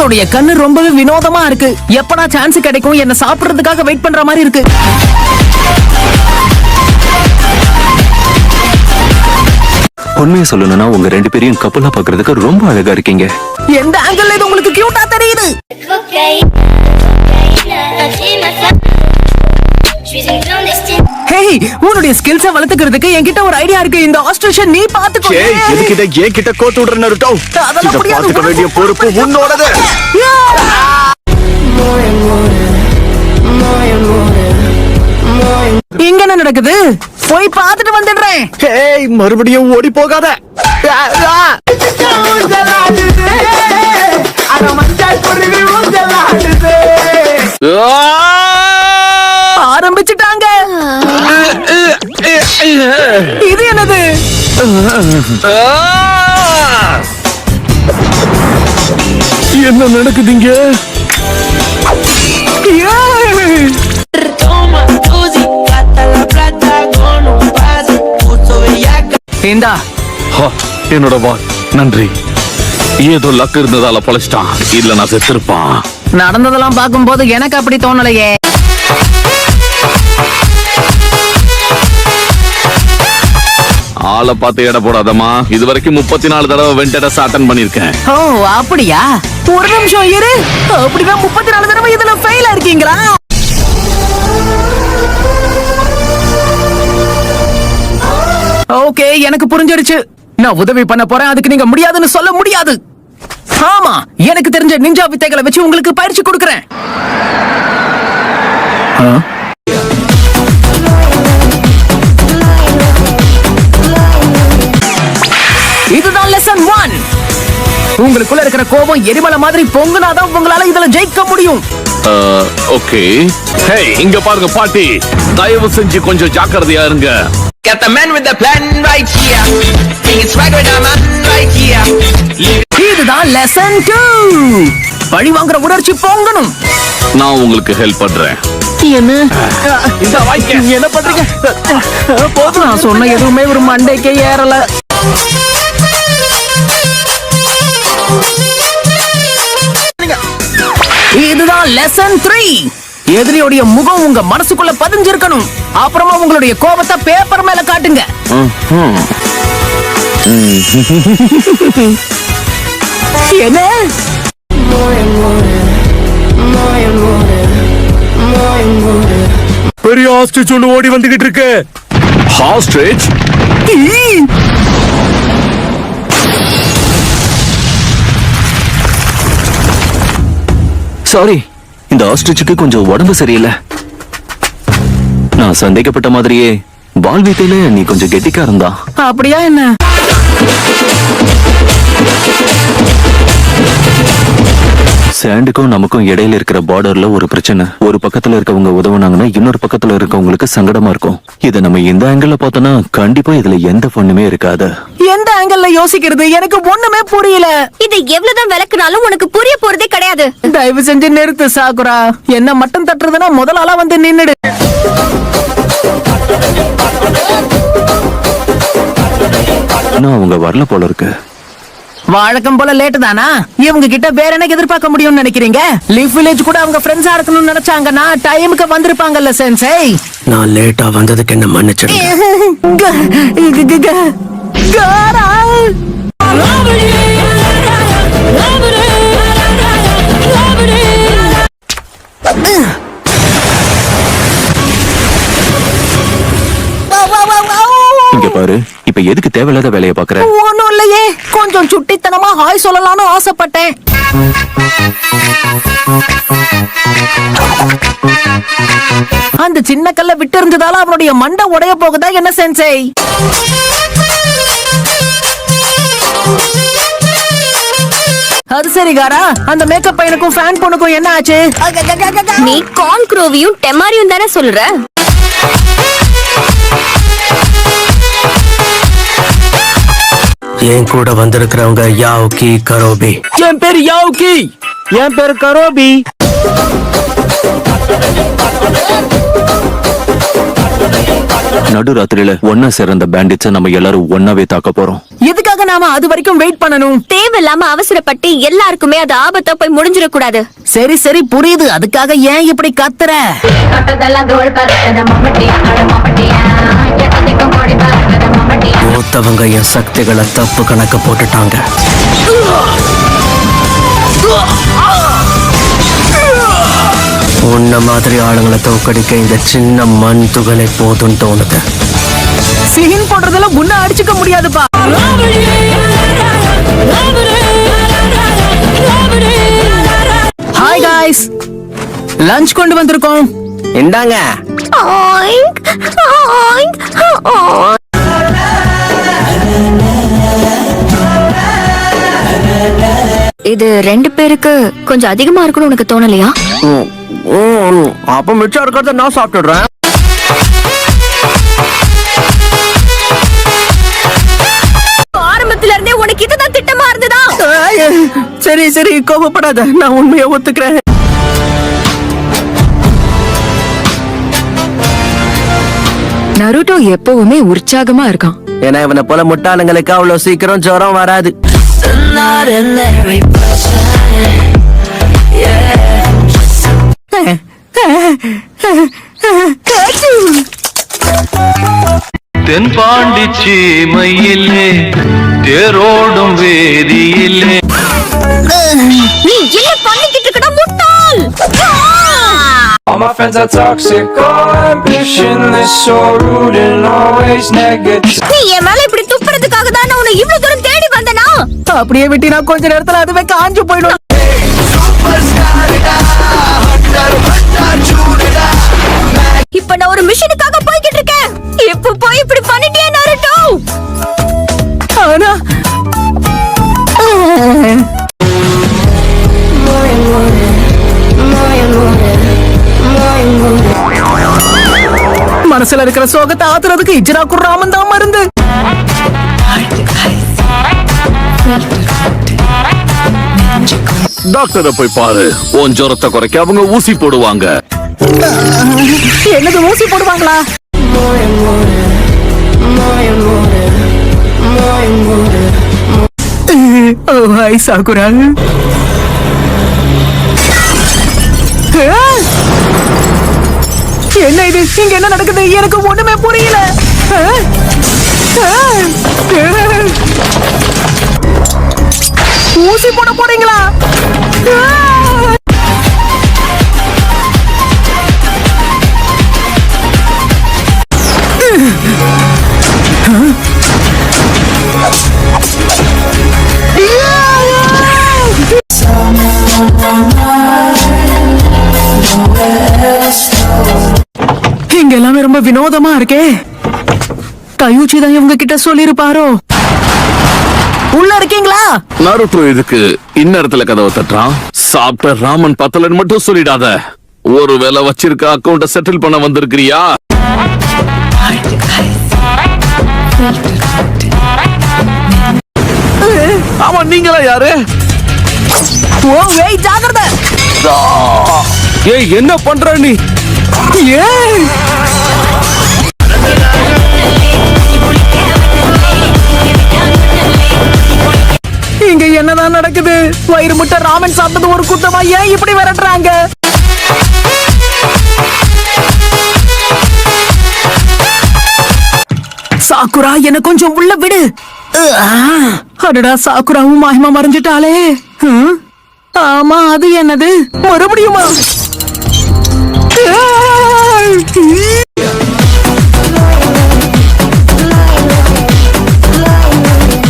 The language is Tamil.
இதோடைய கண்ணு ரொம்பவே வினோதமா இருக்கு. எப்படா சான்ஸ் கிடைக்கும் என்ன சாப்பிடுறதுக்காக வெயிட் பண்ற மாதிரி இருக்கு. உண்மையை சொல்லணும்னா உங்க ரெண்டு பேரையும் கப்பலா பாக்குறதுக்கு ரொம்ப அழகா இருக்கீங்க. எந்த ஆங்கிள் இது உங்களுக்கு கியூட்டா தெரியுது? ஹேய், உன்னுடைய ஸ்கில்ஸை வளர்த்துக்கிறதுக்கு என்கிட்ட ஒரு ஐடியா இருக்கு. இந்த ஆஸ்ட்ரேஷன் நீ பாத்துக்கோ. எதுக்கிட்ட ஏன் கிட்ட கோத்து விடுற நருட்டோ? இத பாத்துக்க வேண்டிய பொறுப்பு உன்னோடது. இங்க என்ன நடக்குது? போய் பார்த்துட்டு வந்துடுறேன். ஹேய், மறுபடியும் ஓடி போகாத. ஆரம்பிச்சுட்டாங்க. இது என்னது? என்ன நடக்குதுங்க? இந்தா என்னோட வா. நன்றி. ஏதோ லக் இருந்ததால பழச்சிட்டான். இல்ல நான் செத்திருப்பான். நடந்ததெல்லாம் பார்க்கும்போது எனக்கு அப்படி தோணலையே. ஆளை பார்த்து எடை போடாதமா. இது வரைக்கும் 34 தடவை வெண்டடஸ் அட்டெண்ட் பண்ணிருக்கேன். ஓ அப்படியா? ஒரு நிமிஷம் இரு. அப்படிதான் 34 தடவை இதுல ஃபெயில் ஆயிருக்கீங்களா? ஓகே, எனக்கு புரிஞ்சிருச்சு. நான் உதவி பண்ண போறேன். அதுக்கு நீங்க முடியாதுன்னு சொல்ல முடியாது. ஆமா, எனக்கு தெரிஞ்ச நிஞ்சா வித்தைகளை வச்சு உங்களுக்கு பயிற்சி கொடுக்கறேன். இதுதான் லெசன் 1. உங்களுக்குள்ள இருக்கிற கோபம் எரிமலை மாதிரி பொங்குனாதான் உங்களால இதுல ஜெயிக்க முடியும். ஓகே. ஹே, இங்க பாருங்க பாட்டி. தயவு செஞ்சு கொஞ்சம் ஜாக்கிரதையா இருங்க. Got the man with the plan right here. Think it's right with the man right here. இதுதான் லெசன் 2. பழி வாங்குற உணர்ச்சி பொங்கணும். நான் உங்களுக்கு ஹெல்ப் பண்றேன். என்ன என்ன பண்றீங்க? போதும், நான் சொன்ன எதுவுமே ஒரு மண்டைக்கே ஏறல. இதுதான் லெசன் 3. எதிரியோடைய முகம் உங்க மனசுக்குள்ள பதிஞ்சிருக்கணும். அப்புறமா உங்களுடைய கோபத்தை பேப்பர் மேல காட்டுங்க. என்ன? பெரிய ஆஸ்ட்ரிச் ஒன்று ஓடி வந்துகிட்டு இருக்கு. ஹாஸ்ட்ரிச்? சாரி, இந்த ஆஸ்ட்ரிச்சுக்கு கொஞ்சம் உடம்பு சரியில்லை. நான் சந்தேகப்பட்ட மாதிரியே பால் வீட்டையில நீ கொஞ்சம் கெட்டிக்காரன் தான். அப்படியா என்ன? சாண்டுக்கும் நமக்கும் இடையில இருக்கிற பார்டர்ல ஒரு பிரச்சனை. ஒரு பக்கத்துல இருக்கவங்க உதவுனாங்கன்னா இன்னொரு பக்கத்துல இருக்கவங்களுக்கு சங்கடமா இருக்கும். இத நம்ம இந்த ஆங்கிள் பார்த்தோம்னா கண்டிப்பா இதுல எந்த பொண்ணுமே இருக்காது. எந்த ஆங்கிள் யோசிக்கிறது எனக்கு ஒண்ணுமே புரியல. இது எவ்வளவுதான் விளக்குனாலும் உனக்கு புரிய போறதே கிடையாது. தயவு செஞ்சு நிறுத்து சாகுரா. என்ன மட்டும் தட்டுறதுன்னா முதல் ஆளா வந்து நின்னுடு. நான் அவங்க வரல போல இருக்கு. வழக்கம் போல லேட் தானா? இவங்க கிட்ட வேற என்ன எதிர்பார்க்க முடியும்னு நினைக்கிறீங்க? லீஃப் வில்லேஜ் கூட அவங்க ஃப்ரெண்ட்ஸா இருக்கணும்னு நினைச்சாங்கன்னா டைமுக்கு வந்திருப்பாங்கல்ல சென்சை. நான் லேட்டா வந்ததுக்கு என்ன மன்னிச்சிடுங்க. இங்க பாரு, இப்ப எதுக்கு தேவையில்லாத வேலையை பாக்குற? ஒண்ணும் இல்லையே, கொஞ்சம் சுட்டித்தனமா ஹாய் சொல்லலாம்னு ஆசைப்பட்டேன். அந்த சின்ன கல்ல விட்டு இருந்ததால அவனுடைய மண்டை உடைய போகுதா என்ன சென்சை? அது சரி காரா, அந்த மேக்கப் பையனுக்கும் ஃபேன் பொண்ணுக்கும் என்ன ஆச்சு? நீ கார்ன் க்ரோவியும் டெமாரியும் தானே சொல்ற? என் கூட வந்திருக்கிறவங்க யாவுகி கரோபி. என் பேர் யாவுகி. என் பேர் கரோபி. நடுராத்திரியில ஒன்னா சேர்ந்த பேண்டிட்ஸ நம்ம எல்லாரும் ஒன்னாவே தாக்க போறோம். எதுக்காக நாம அது வரைக்கும் வெயிட் பண்ணணும்? தேவையில்லாம அவசரப்பட்டு எல்லாருக்குமே அது ஆபத்தா போய் முடிஞ்சிடக்கூடாது. சரி சரி புரியுது. அதுக்காக ஏன் இப்படி கத்துற? மூத்தவங்க என் சக்திகளை தப்பு கணக்க போட்டுட்டாங்க. உன்ன மாதிரி ஆளுங்களை தோக்கடிக்க இந்த சின்ன மண் துகளை போதும் தோணுது. சீன் போடுறதுல முன்ன அடிச்சுக்க முடியாதுப்பா. ஹாய் காய்ஸ், லஞ்ச் கொண்டு வந்திருக்கோம். இந்தாங்க. ஆயிங்க், ஆயிங்க், ஆயிங்க். இது 2 பேருக்கு கொஞ்சம் அதிகமா இருக்குன்னு உனக்கு தோணலையா? அப்ப மிச்சம் இருக்கிறத நான் சாப்பிட்டுடுறேன். ஆரம்பத்துல இருந்தே உனக்கு இதுதான் திட்டமா இருந்ததா? சரி சரி கோபப்படாத, நான் உண்மையை ஒத்துக்கிறேன். நருட்டோ எப்பவுமே உற்சாகமா இருக்கான். ஏன்னா இவனை போல முட்டாளுங்களுக்கு அவ்வளவு சீக்கிரம் ஜுரம் வராது. தென்பாண்டி சீமையிலே தேரோடும் வேதியிலே நீ என்ன பண்ணிக்கிட்டு இருக்கடா முட்டாள்? All my friends are toxic, all ambitionless, so rude and always negative. நீ என் மேல இப்படி துப்புறதுக்காக தான் நான் உன்னை இவ்வளவு தூரம் தேடி வந்தனா? அப்படியே விட்டினா கொஞ்ச நேரத்துல அதுவே காஞ்சு போயிடும். இப்ப நான் ஒரு மிஷனுக்காக போய்கிட்டு இருக்கேன். இப்ப போய் இப்படி பண்ணிட்டியே நருட்டோ? ஆனா மனசுல இருக்கிற சோகத்தை ஆத்துறதுக்கு இஜ்ரா குர்ராமன் தான் மருந்து. டாக்டரை போய் பாரு. உன் ஜுரத்தை குறைக்க அவங்க ஊசி போடுவாங்க. என்னது ஊசி போடுவாங்களா? ஓ ஹாய் சாகுரா. என்ன இது? இங்க என்ன நடக்குது? எனக்கு ஒண்ணுமே புரியல. ஊசி போட போறீங்களா? இங்க எல்லாமே ரொம்ப வினோதமா இருக்கே. கையூச்சி தான் இவங்க கிட்ட சொல்லிருப்பாரோ. உள்ள இருக்கீங்களா? நருட்டோ இதுக்கு இந்நேரத்துல கதவை தட்டுறான். சாப்பிட்ட ராமன் பத்தலன்னு மட்டும் சொல்லிடாத. ஒரு வேலை வச்சிருக்க அக்கௌண்ட செட்டில் பண்ண வந்திருக்கிறியா? ஆமா, நீங்களா யாரு? ஓ வெயிட், ஜாகிரதை. ஏய், என்ன பண்ற நீ? ஏய் இங்க என்னதான் நடக்குது? வயிறு முட்டை ராமன் சாப்பிட்டது ஒரு குத்தமா? ஏன் இப்படி விரட்டுறாங்க? சாக்குரா, என்ன கொஞ்சம் உள்ள விடு. அடடா, சாக்குராவும் மாயமா மறைஞ்சிட்டாளே. ஆமா, அது என்னது? மறுபடியுமா?